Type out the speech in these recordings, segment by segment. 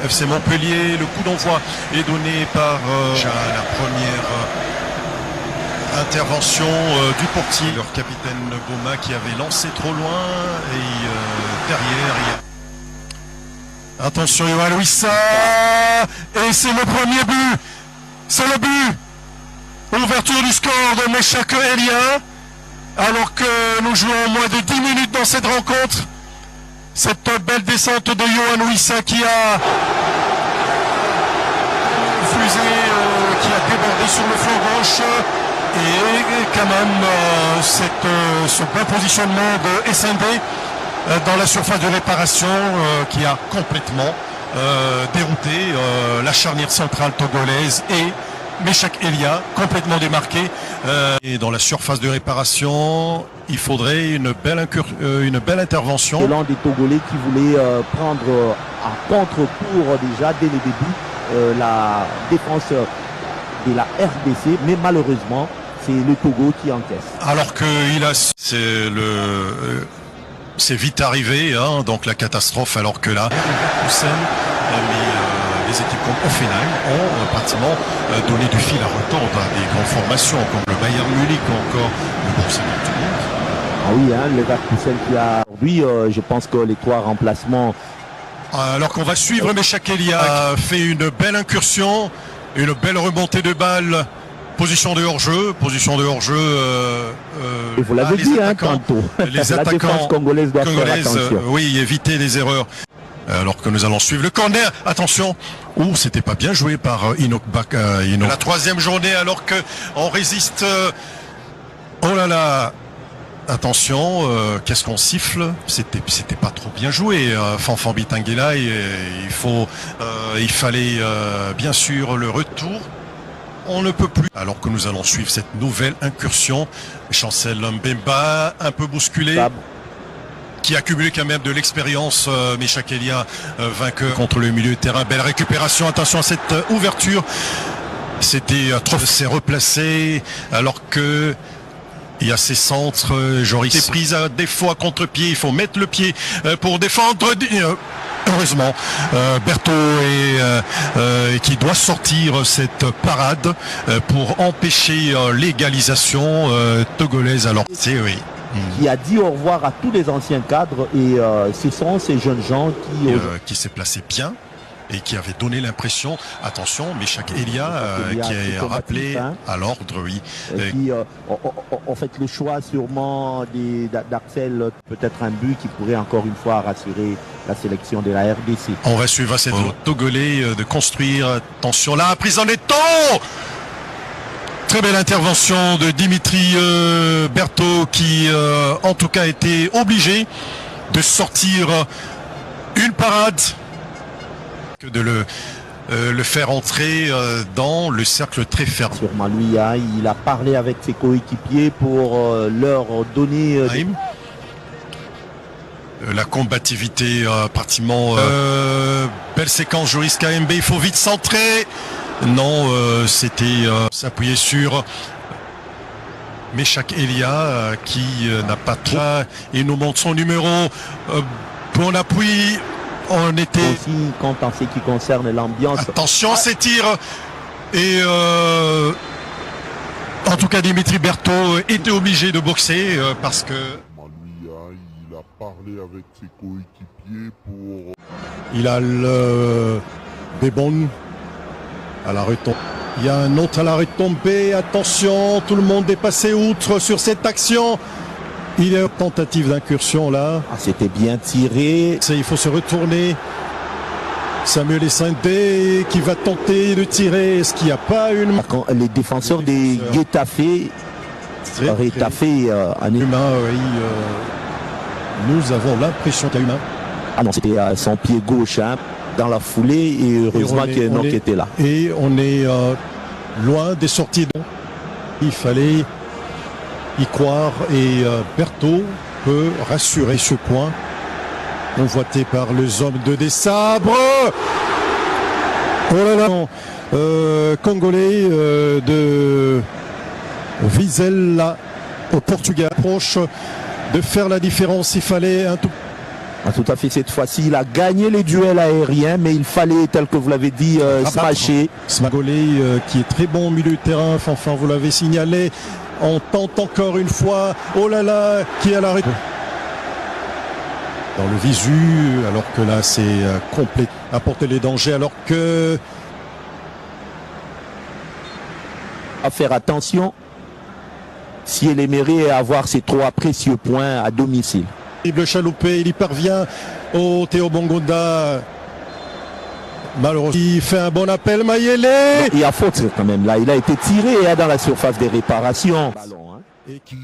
FC Montpellier. Le coup d'envoi est donné par la première intervention du portier. Leur capitaine Boma qui avait lancé trop loin et derrière il y a... Attention Yohan Wissa, et c'est le premier but, c'est le but. Ouverture du score de Meshak Elia, alors que nous jouons moins de 10 minutes dans cette rencontre. Cette belle descente de Yohan Wissa qui a fusé, qui a débordé sur le flanc gauche. Et quand même ce bon positionnement de SND dans la surface de réparation qui a complètement dérouté la charnière centrale togolaise et Meshak Elia complètement démarqué. Et dans la surface de réparation, il faudrait une belle intervention. C'est l'un des Togolais qui voulait prendre à contre-cours déjà dès le début la défense de la RDC, mais malheureusement c'est le Togo qui encaisse. Alors que c'est vite arrivé, hein, donc la catastrophe, alors que là, les équipes comme Offenheim ont pratiquement donné du fil à retordre à des grandes formations comme le Bayern Munich ou encore le Borussia Dortmund. Ah oui, hein, le Leverkusen qui a aujourd'hui, je pense que les 3 remplacements. Alors qu'on va suivre Meshak Elia a fait une belle incursion, une belle remontée de balle. Position de hors-jeu, et vous l'avez dit, tantôt. Les attaquants congolaises doivent faire attention. Oui, éviter les erreurs. Alors que nous allons suivre le corner. Attention. C'était pas bien joué par Inok Bak. La 3e journée, alors qu'on résiste. Oh là là. Attention, qu'est-ce qu'on siffle? C'était pas trop bien joué, Fanfan Bitangela. Il fallait bien sûr le retour. On ne peut plus. Alors que nous allons suivre cette nouvelle incursion. Chancel Mbemba, un peu bousculé, qui a accumulé quand même de l'expérience. Meshak Elia, vainqueur contre le milieu de terrain. Belle récupération. Attention à cette ouverture. C'était trop. C'est replacé. Alors que il y a ces centres. Joris est prise à défaut à contre-pied. Il faut mettre le pied pour défendre. Heureusement, Berthaud qui doit sortir cette parade pour empêcher l'égalisation togolaise. Alors, c'est oui. Qui a dit au revoir à tous les anciens cadres et ce sont ces jeunes gens qui s'est placé bien et qui avait donné l'impression, attention, Meshak Elia qui est rappelé à l'ordre, oui. Qui ont fait le choix sûrement d'Axel, peut-être un but qui pourrait encore une fois rassurer la sélection de la RDC. On va suivre cette Togolais de construire. Attention là, prise en étau. Très belle intervention de Dimitri Berthaud qui en tout cas a été obligé de sortir une parade, que de le faire entrer dans le cercle très ferme. Sûrement lui, hein, il a parlé avec ses coéquipiers pour leur donner la combativité pratiquement. Belle séquence, Joris KMB, il faut vite centrer. Non, c'était s'appuyer sur Meshak Elia qui n'a pas trop. Il nous montre son numéro. Bon appui. On était aussi quand en ce qui concerne l'ambiance. Attention, ces tirs. Et en tout cas, Dimitri Berthaud était obligé de boxer parce que. Il a parlé avec ses coéquipiers pour. Il a le Bébon à la retombée. Il y a un autre à la retombée. Attention, tout le monde est passé outre sur cette action. Il y a une tentative d'incursion là. C'était bien tiré. Il faut se retourner. Samuel Essendé qui va tenter de tirer. Est-ce qu'il n'y a pas une... Les défenseurs des Getafe auraient fait un humain, oui. Nous avons l'impression qu'il y a humain. Ah non, c'était son pied gauche hein, dans la foulée et heureusement qu'il y a qui était là. Et on est loin des sorties. Il fallait y croire et Berthaud peut rassurer ce point. Convoité par les hommes de Dessabres. Oh là là, Congolais de Vizela au Portugal. Proche de faire la différence, il fallait un tout. Ah, tout à fait, cette fois-ci, il a gagné les duels aériens, mais il fallait, tel que vous l'avez dit, smasher. Smagolé qui est très bon au milieu de terrain, Fanfan, vous l'avez signalé. On tente encore une fois, oh là là, qui est à l'arrêt. Dans le visu, alors que là c'est complet, apporter les dangers, alors que... À faire attention si elle aimerait avoir ces 3 précieux points à domicile. Le chaloupé, il y parvient au Théo Bongonda. Malheureusement, il fait un bon appel, Mayele. Il y a faute quand même, là il a été tiré dans la surface des réparations. Et qui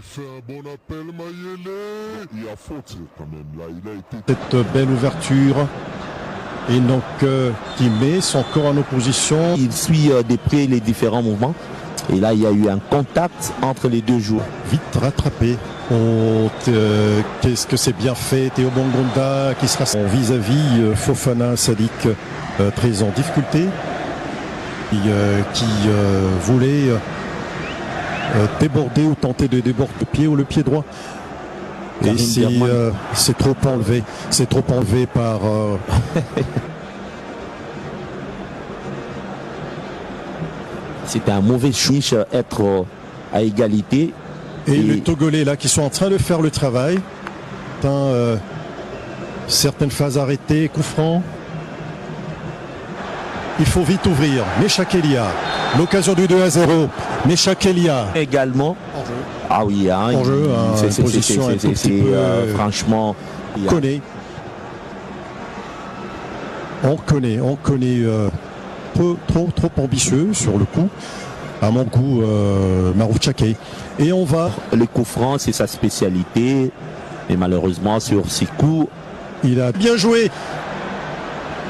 fait un bon appel, Mayele. Il y a faute quand même, là il a été... Cette belle ouverture. Et donc qui met son corps en opposition. Il suit de près les différents mouvements. Et là il y a eu un contact entre les deux joueurs. Vite rattrapé. Qu'est-ce que c'est bien fait, Théo Bongonda qui sera vis-à-vis Fofana Sadik très en difficulté, qui voulait déborder ou tenter de déborder le pied ou le pied droit. Et c'est trop enlevé. C'est trop enlevé par... C'était un mauvais switch, être à égalité. Et les Togolais là qui sont en train de faire le travail. Certaines phases arrêtées, coup franc. Il faut vite ouvrir. Meshak Elia, l'occasion du 2-0. Meshak Elia. Également. Ah oui, hein, en-jeu, position un tout petit peu, franchement. On connaît trop ambitieux sur le coup. À mon goût, Marouf Tchaké. Et on va... Le coup franc, c'est sa spécialité. Et malheureusement, sur ces coups... Il a bien joué.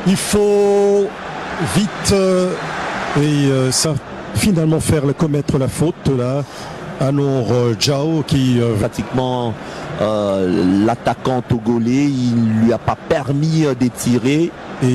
Il faut vite... ça, finalement, commettre la faute, là. Alors, Jao qui... Pratiquement, l'attaquant togolais, il lui a pas permis de tirer. Et